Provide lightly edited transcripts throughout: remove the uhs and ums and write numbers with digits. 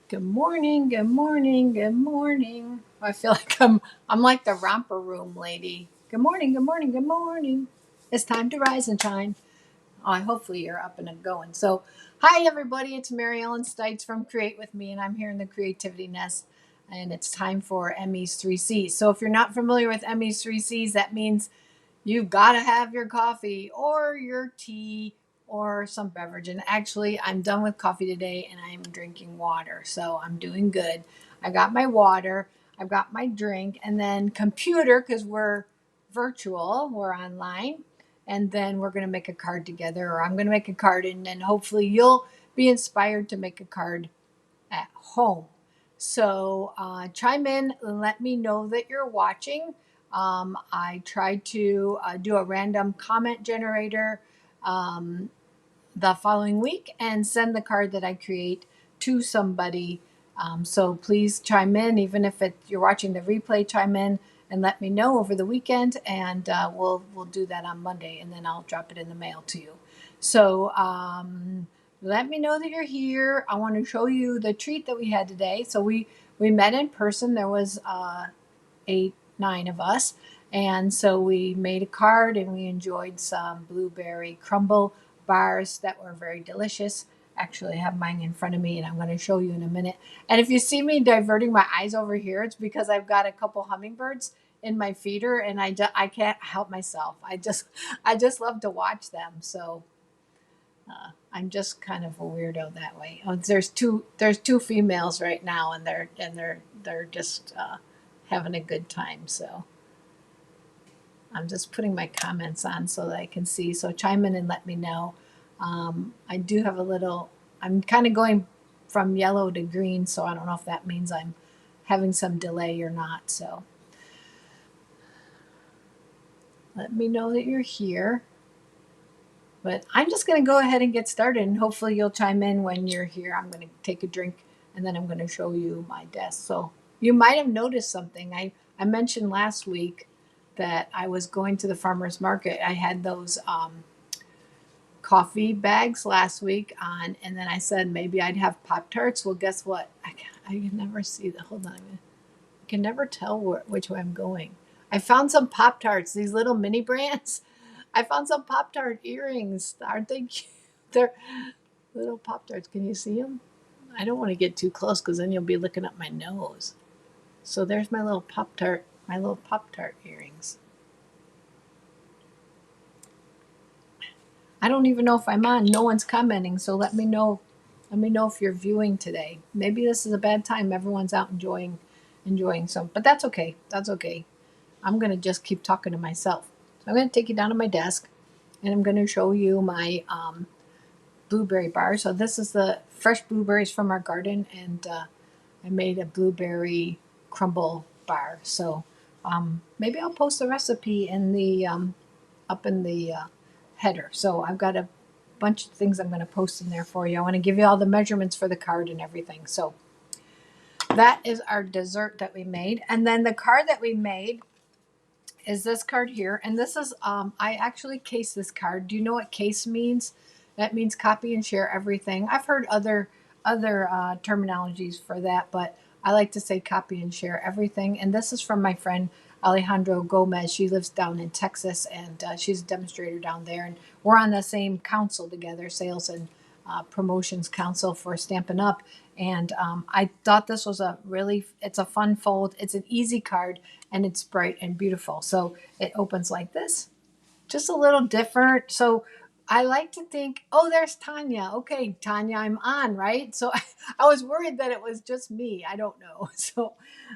Good morning, good morning, good morning. I feel like I'm like the romper room lady. Good morning, good morning, good morning. It's time to rise and shine. Oh, hopefully you're up and going. So, hi everybody, it's Mary Ellen Stites from Create With Me, and I'm here in the Creativity Nest, and it's time for Emmy's 3C's. So, if you're not familiar with Emmy's 3C's, that means you've got to have your coffee or your tea or some beverage. And actually, I'm done with coffee today and I'm drinking water. So I'm doing good. I got my water, I've got my drink, and then computer because we're virtual, we're online. And then we're going to make a card together, or I'm going to make a card, and then hopefully you'll be inspired to make a card at home. So chime in and let me know that you're watching. I try to do a random comment generator um, the following week and send the card that I create to somebody. So please chime in, even if you're watching the replay, chime in and let me know over the weekend, and we'll do that on Monday, and then I'll drop it in the mail to you. So let me know that you're here. I want to show you the treat that we had today. So we met in person. There was 8, 9 of us, and so we made a card and we enjoyed some blueberry crumble bars that were very delicious. Actually, I have mine in front of me and I'm going to show you in a minute. And if you see me diverting my eyes over here, it's because I've got a couple hummingbirds in my feeder, and I can't help myself. I just love to watch them. So I'm just kind of a weirdo that way. Oh, there's two females right now, and they're just having a good time. So I'm just putting my comments on so that I can see. So chime in and let me know. I do have a little. I'm kind of going from yellow to green, so I don't know if that means I'm having some delay or not. So let me know that you're here. But I'm just going to go ahead and get started, and hopefully you'll chime in when you're here. I'm going to take a drink, and then I'm going to show you my desk. So you might have noticed something. I mentioned last week that I was going to the farmer's market. I had those coffee bags last week on, and then I said maybe I'd have Pop Tarts. Well, guess what? I can never see the. Hold on a minute. I can never tell which way I'm going. I found some Pop Tarts, these little mini brands. I found some Pop Tart earrings. Aren't they cute? They're little Pop Tarts. Can you see them? I don't want to get too close because then you'll be looking up my nose. So there's my little Pop Tart earrings. I don't even know if I'm on. No one's commenting, so let me know. Let me know if you're viewing today. Maybe this is a bad time. Everyone's out enjoying some, but that's okay. That's okay. I'm gonna just keep talking to myself. So I'm gonna take you down to my desk, and I'm gonna show you my blueberry bar. So this is the fresh blueberries from our garden, and I made a blueberry crumble bar. So maybe I'll post the recipe in the up in the header. So I've got a bunch of things I'm going to post in there for you. I want to give you all the measurements for the card and everything. So that is our dessert that we made. And then the card that we made is this card here. And this is, I actually case this card. Do you know what case means? That means copy and share everything. I've heard other terminologies for that, but I like to say copy and share everything. And this is from my friend Alejandra Gomez. She lives down in Texas, and she's a demonstrator down there. And we're on the same council together, sales and promotions council for Stampin' Up. And I thought this was it's a fun fold. It's an easy card, and it's bright and beautiful. So it opens like this, just a little different. So I like to think, oh, there's Tanya. Okay, Tanya, I'm on, right? So I was worried that it was just me. I don't know. So,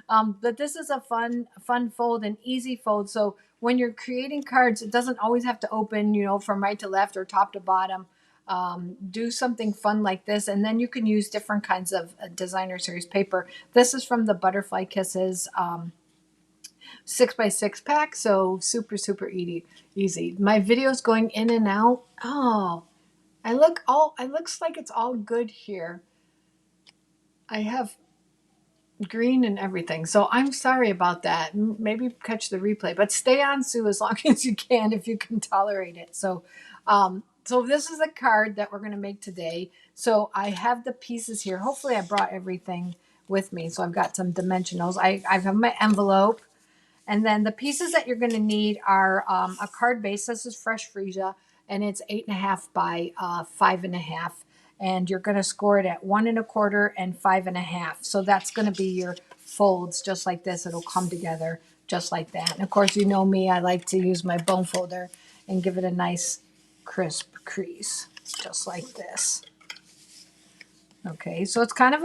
but this is a fun fold, an easy fold. So when you're creating cards, it doesn't always have to open, from right to left or top to bottom. Do something fun like this, and then you can use different kinds of designer series paper. This is from the Butterfly Kisses 6x6 pack, so super easy. My video's going in and out. Oh, it looks like it's all good here. I have green and everything, so I'm sorry about that. Maybe catch the replay, but stay on, Sue, as long as you can, if you can tolerate it. So So this is a card that we're going to make today. So I have the pieces here. Hopefully I brought everything with me. So I've got some dimensionals. I have my envelope. And then the pieces that you're going to need are a card base. This is Fresh Freesia, and it's 8.5 by 5.5. And you're going to score it at 1.25 and 5.5. So that's going to be your folds, just like this. It'll come together just like that. And of course, you know me, I like to use my bone folder and give it a nice crisp crease, just like this. Okay, so it's kind of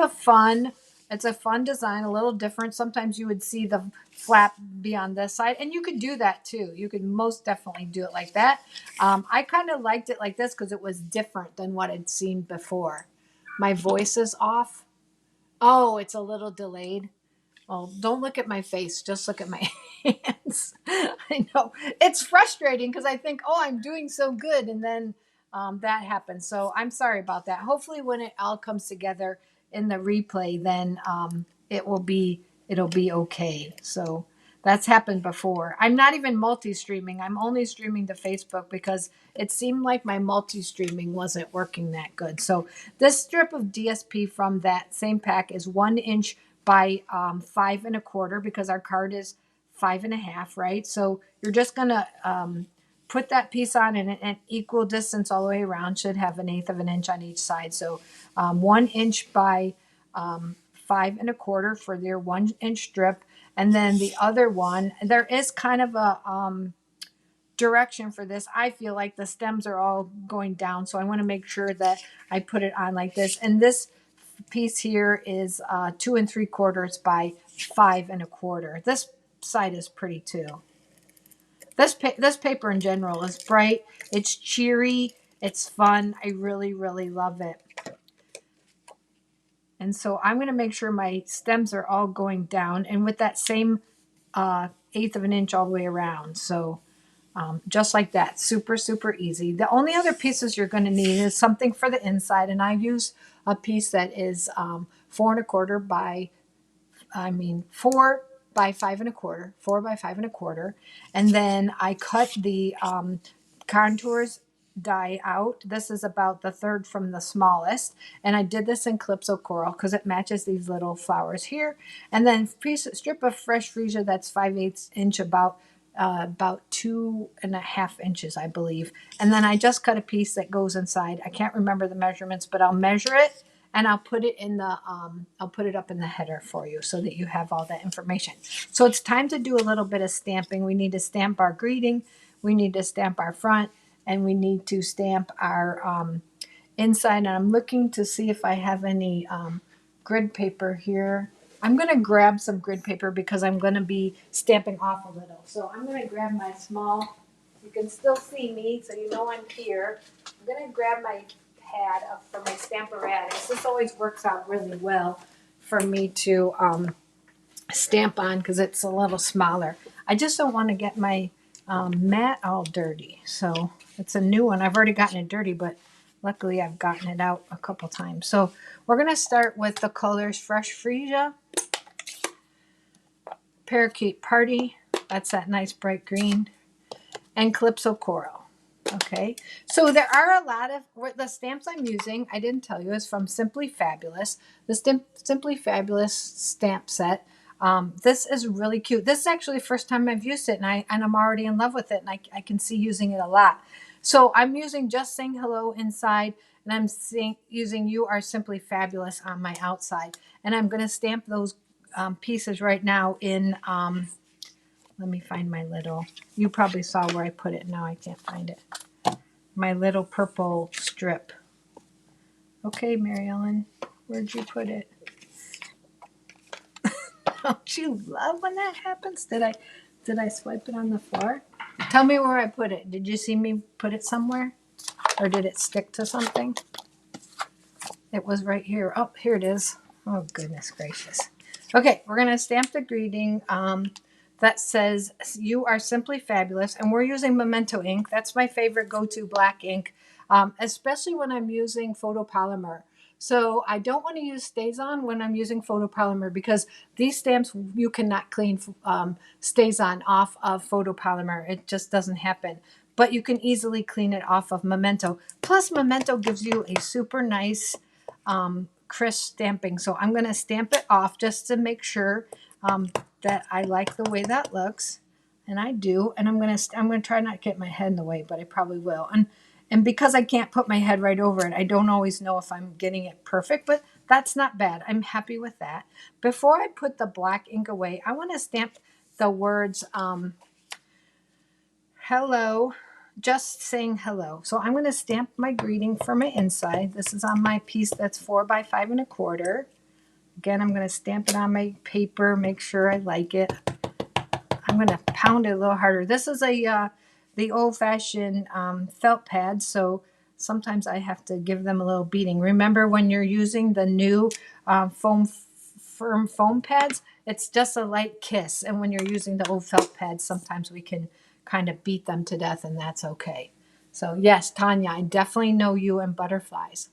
it's a fun design, a little different. Sometimes you would see the flap be on this side, and you could do that too. You could most definitely do it like that. I kind of liked it like this because it was different than what I'd seen before. My voice is off. Oh, it's a little delayed. Oh, don't look at my face. Just look at my hands. I know. It's frustrating because I think, oh, I'm doing so good. And then that happens. So I'm sorry about that. Hopefully when it all comes together in the replay, then it'll be okay. So that's happened before. I'm not even multi-streaming. I'm only streaming to Facebook because it seemed like my multi-streaming wasn't working that good. So this strip of DSP from that same pack is 1 inch by 5.25 because our card is 5.5, right? So you're just gonna put that piece on in an equal distance all the way around. Should have 1/8 of an inch on each side. So 1 inch by 5.25 for your 1 inch strip. And then the other one, there is kind of a direction for this. I feel like the stems are all going down. So I want to make sure that I put it on like this. And this piece here is 2 3/4 by 5.25. This side is pretty too. This paper in general is bright. It's cheery. It's fun. I really, really love it. And so I'm going to make sure my stems are all going down and with that same 1/8 of an inch all the way around. So just like that, super, super easy. The only other pieces you're going to need is something for the inside. And I use a piece that is 4.25 by, 4 by 5.25. And then I cut the contours die out. This is about the third from the smallest. And I did this in Calypso Coral because it matches these little flowers here. And then strip of Fresh Freesia that's 5/8 inch, about 2.5 inches, I believe. And then I just cut a piece that goes inside. I can't remember the measurements, but I'll measure it and I'll put it in the I'll put it up in the header for you so that you have all that information. So it's time to do a little bit of stamping. We need to stamp our greeting, we need to stamp our front, and we need to stamp our inside. And I'm looking to see if I have any grid paper here. I'm going to grab some grid paper because I'm going to be stamping off a little. So I'm going to grab my small, you can still see me, so you know I'm here. I'm going to grab my pad up for my Stamparatus. This always works out really well for me to stamp on because it's a little smaller. I just don't want to get my mat all dirty. So it's a new one. I've already gotten it dirty, but luckily I've gotten it out a couple times. So we're going to start with the colors Fresh Freesia, Parakeet Party, that's that nice bright green, and Calypso Coral. Okay, so there are a lot of the stamps I'm using. I didn't tell you is from Simply Fabulous, the Simply Fabulous stamp set. This is really cute. This is actually the first time I've used it, and I'm already in love with it, and I can see using it a lot. So I'm using Just Saying Hello inside, and I'm using You Are Simply Fabulous on my outside, and I'm going to stamp those pieces right now in. Let me find my little. You probably saw where I put it. Now I can't find it. My little purple strip. Okay, Mary Ellen, where'd you put it? Don't you love when that happens? Did I swipe it on the floor? Tell me where I put it. Did you see me put it somewhere? Or did it stick to something? It was right here. Oh, here it is. Oh, goodness gracious. Okay, we're going to stamp the greeting that says, You Are Simply Fabulous. And we're using Memento ink. That's my favorite go-to black ink, especially when I'm using photopolymer. So I don't want to use StazOn when I'm using photopolymer because these stamps, you cannot clean StazOn off of photopolymer. It just doesn't happen. but you can easily clean it off of Memento. Plus, Memento gives you a super nice crisp stamping. So I'm going to stamp it off just to make sure that I like the way that looks. And I do. And I'm going to try not to get my head in the way, but I probably will. And because I can't put my head right over it, I don't always know if I'm getting it perfect, but that's not bad. I'm happy with that. Before I put the black ink away, I want to stamp the words hello, just saying hello. So I'm going to stamp my greeting for my inside. This is on my piece that's 4 by 5 1/4. Again, I'm going to stamp it on my paper, make sure I like it. I'm going to pound it a little harder. This is the old-fashioned felt pad, so sometimes I have to give them a little beating. Remember when you're using the new firm foam pads, it's just a light kiss. And when you're using the old felt pads, sometimes we can kind of beat them to death, and that's okay. So yes, Tanya, I definitely know you and butterflies.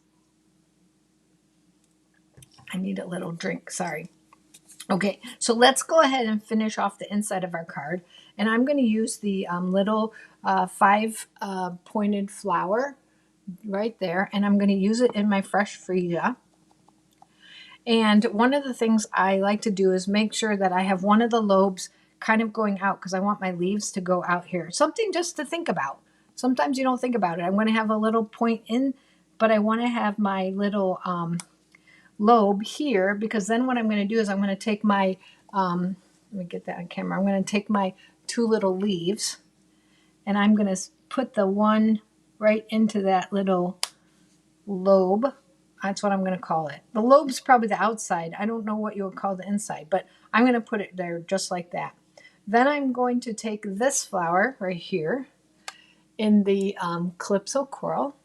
I need a little drink, sorry. Okay, so let's go ahead and finish off the inside of our card. And I'm going to use the little 5 pointed flower right there. And I'm going to use it in my fresh Freesia. And one of the things I like to do is make sure that I have one of the lobes kind of going out because I want my leaves to go out here. Something just to think about. Sometimes you don't think about it. I'm going to have a little point in, but I want to have my little lobe here, because then what I'm going to do is I'm going to take my let me get that on camera. I'm going to take my 2 little leaves and I'm going to put the one right into that little lobe. That's what I'm going to call it. The lobe's probably the outside. I don't know what you would call the inside, but I'm going to put it there just like that. Then I'm going to take this flower right here in the Calypso Coral,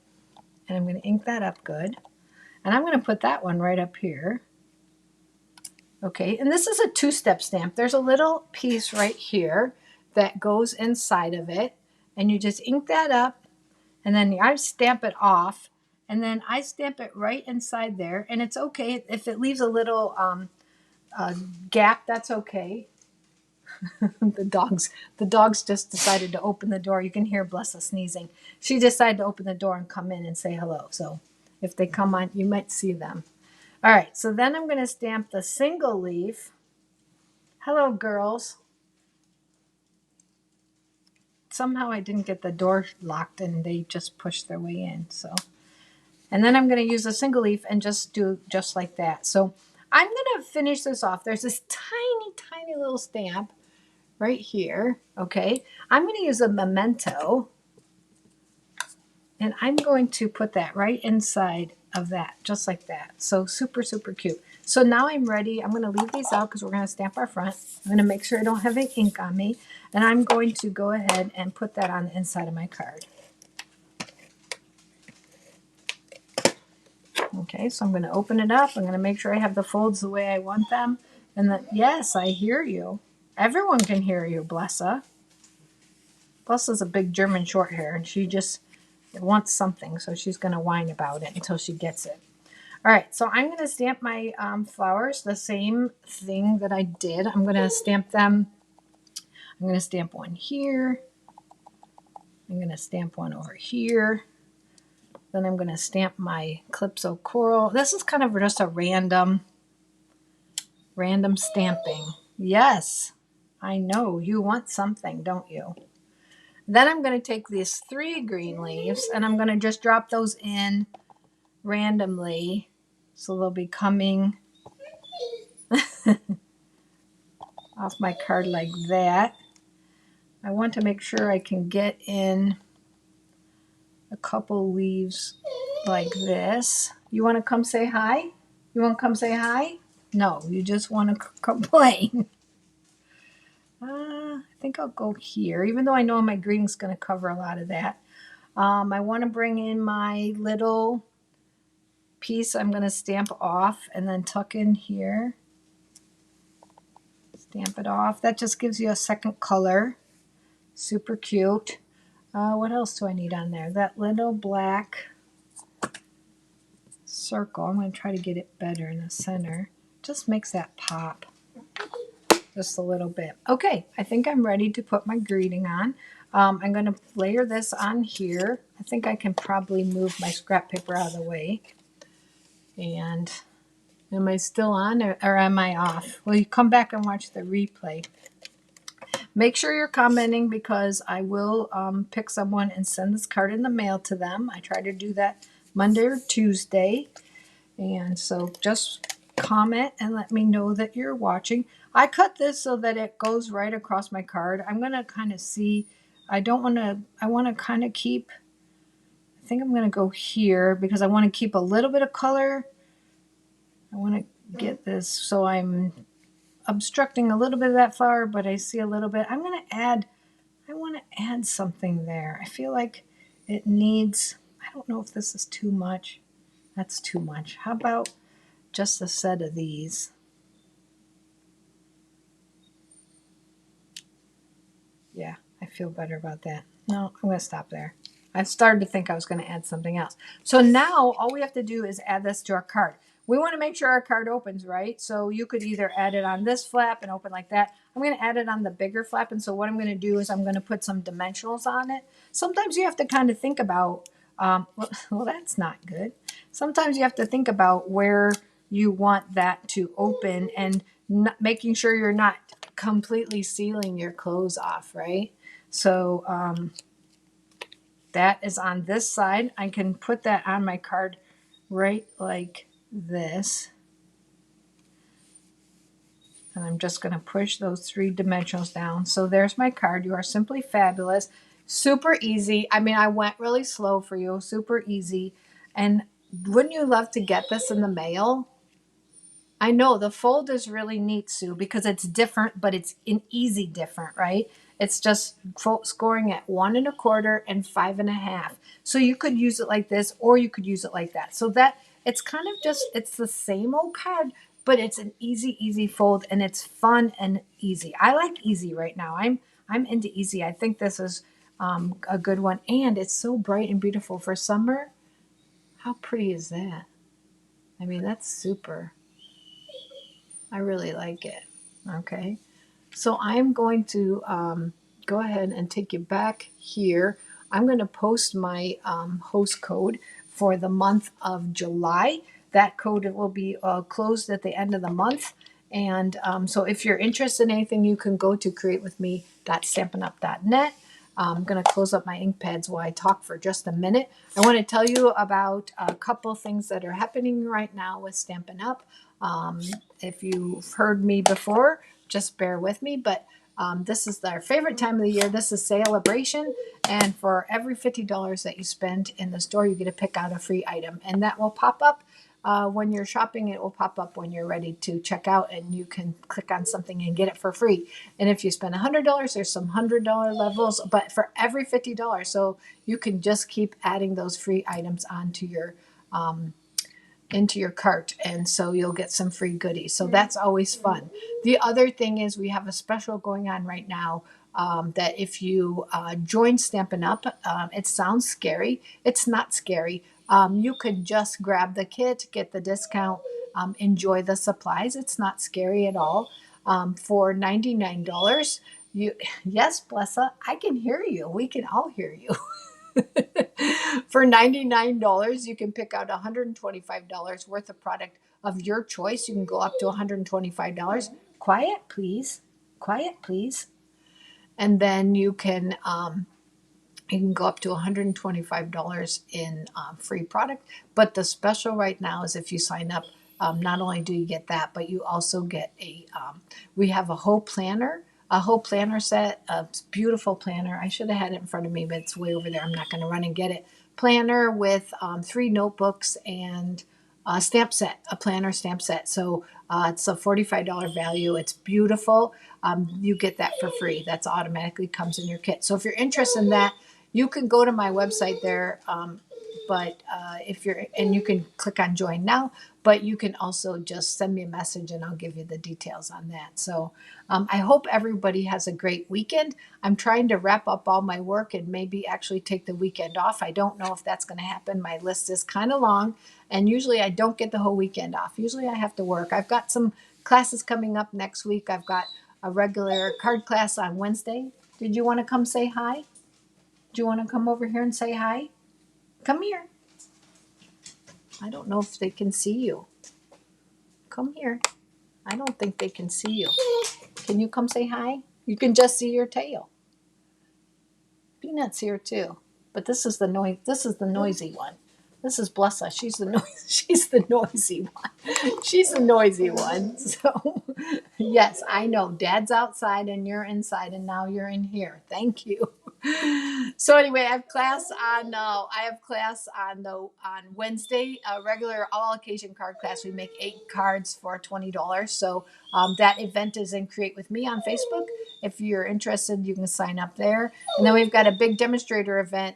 and I'm going to ink that up good. And I'm going to put that one right up here. Okay, and this is a 2-step stamp. There's a little piece right here that goes inside of it, and you just ink that up, and then I stamp it off, and then I stamp it right inside there, and it's okay if it leaves a little gap. That's okay. the dogs just decided to open the door. You can hear Blessa sneezing. She decided to open the door and come in and say hello. So if they come on, you might see them. All right, so then I'm going to stamp the single leaf. Hello, girls. Somehow I didn't get the door locked and they just pushed their way in. So, and then I'm going to use a single leaf and just do just like that. So I'm going to finish this off. There's this tiny, tiny little stamp right here. Okay, I'm going to use a Memento, and I'm going to put that right inside of that, just like that. So super, super cute. So now I'm ready. I'm going to leave these out because we're going to stamp our front. I'm going to make sure I don't have any ink on me. And I'm going to go ahead and put that on the inside of my card. Okay, so I'm going to open it up. I'm going to make sure I have the folds the way I want them. And that, yes, I hear you. Everyone can hear you, Blessa. Blessa's a big German short hair, and she just wants something, so she's going to whine about it until she gets it. All right, so I'm going to stamp my flowers the same thing that I did. I'm going to stamp them. I'm going to stamp one here. I'm going to stamp one over here. Then I'm going to stamp my Calypso Coral. This is kind of just a random stamping. Yes, I know you want something, don't you? Then I'm going to take these 3 green leaves and I'm going to just drop those in randomly. So they'll be coming off my card like that. I want to make sure I can get in a couple leaves like this. You want to come say hi? You want to come say hi? No, you just want to complain. I think I'll go here, even though I know my green's going to cover a lot of that. I want to bring in my little piece I'm going to stamp off and then tuck in here. Stamp it off. That just gives you a second color. Super cute. What else do I need on there? That little black circle. I'm going to try to get it better in the center. Just makes that pop just a little bit. Okay, I think I'm ready to put my greeting on. I'm going to layer this on here. I think I can probably move my scrap paper out of the way. And am I still on or am I off? Well, you come back and watch the replay. Make sure you're commenting because I will pick someone and send this card in the mail to them. I try to do that Monday or Tuesday. And so just comment and let me know that you're watching. I cut this so that it goes right across my card. I'm going to kind of see. I want to kind of keep, I think I'm going to go here because I want to keep a little bit of color. I want to get this so I'm obstructing a little bit of that flower, but I see a little bit. I want to add something there. I feel like it needs, I don't know if this is too much. That's too much. How about just a set of these? Yeah, I feel better about that. No, I'm going to stop there. I started to think I was going to add something else. So now all we have to do is add this to our card. We want to make sure our card opens, right? So you could either add it on this flap and open like that. I'm going to add it on the bigger flap. And so what I'm going to do is I'm going to put some dimensionals on it. Sometimes you have to kind of think about, well, that's not good. Sometimes you have to think about where you want that to open and making sure you're not completely sealing your clothes off, right? So that is on this side. I can put that on my card right like this. And I'm just going to push those 3 dimensionals down. So there's my card. You are simply fabulous. Super easy. I mean, I went really slow for you. Super easy. And wouldn't you love to get this in the mail? I know the fold is really neat, Sue, because it's different, but it's an easy different, right? It's just scoring at 1 1/4 and 5 1/2. So you could use it like this, or you could use it like that. So that it's kind of just, it's the same old card, but it's an easy fold and it's fun and easy. I like easy right now. I'm into easy. I think this is a good one. And it's so bright and beautiful for summer. How pretty is that? I mean, that's super. I really like it. Okay. So I'm going to go ahead and take you back here. I'm going to post my host code for the month of July. That code will be closed at the end of the month. And so if you're interested in anything, you can go to createwithme.stampinup.net. I'm going to close up my ink pads while I talk for just a minute. I want to tell you about a couple things that are happening right now with Stampin' Up. If you've heard me before, just bear with me. But this is our favorite time of the year. This is celebration. And for every $50 that you spend in the store, you get to pick out a free item. And that will pop up when you're shopping. It will pop up when you're ready to check out, and you can click on something and get it for free. And if you spend $100, there's some $100 levels, but for every $50, so you can just keep adding those free items onto your into your cart, and so you'll get some free goodies. So that's always fun. The other thing is we have a special going on right now that if you join Stampin' Up, it sounds scary. It's not scary. You could just grab the kit, get the discount, enjoy the supplies. It's not scary at all. For $99, you yes, Blessa, I can hear you. We can all hear you. For $99, you can pick out $125 worth of product of your choice. You can go up to $125. Quiet, please. Quiet, please. And then you can go up to $125 in free product. But the special right now is if you sign up, not only do you get that, but you also get we have a whole planner set, a beautiful planner. I should have had it in front of me, but it's way over there. I'm not going to run and get it. Planner with 3 notebooks and a stamp set, a planner stamp set. So it's a $45 value. It's beautiful. You get that for free. That's automatically comes in your kit. So if you're interested in that, you can go to my website there. But you can click on join now, but you can also just send me a message and I'll give you the details on that. So I hope everybody has a great weekend. I'm trying to wrap up all my work and maybe actually take the weekend off. I don't know if that's going to happen. My list is kind of long, and usually I don't get the whole weekend off. Usually I have to work. I've got some classes coming up next week. I've got a regular card class on Wednesday. Did you want to come say hi? Do you want to come over here and say hi? Come here. I don't know if they can see you. Come here. I don't think they can see you. Can you come say hi? You can just see your tail. Peanut's here too, but this is the noise. This is the noisy one. This is Blessa. She's the noise. She's the noisy one. She's the noisy one. So, yes, I know. Dad's outside and you're inside, and now you're in here. Thank you. So anyway, I have class on. On Wednesday, a regular all occasion card class. We make 8 cards for $20. So that event is in Create with Me on Facebook. If you're interested, you can sign up there. And then we've got a big demonstrator event.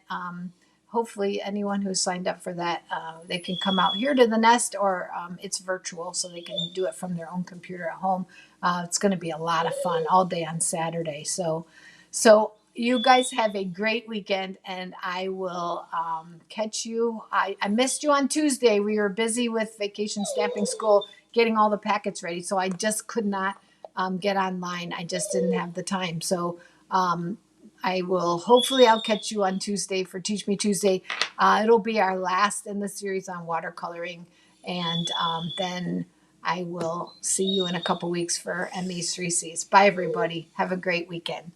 Hopefully, anyone who's signed up for that, they can come out here to the nest, or it's virtual, so they can do it from their own computer at home. It's going to be a lot of fun all day on Saturday. So you guys have a great weekend, and I will catch you. I missed you on Tuesday. We were busy with Vacation Stamping School getting all the packets ready, so I just could not get online. I just didn't have the time. So hopefully I'll catch you on Tuesday for Teach Me Tuesday. It'll be our last in the series on watercoloring. And then I will see you in a couple weeks for Emmy's 3C's. Bye, everybody. Have a great weekend.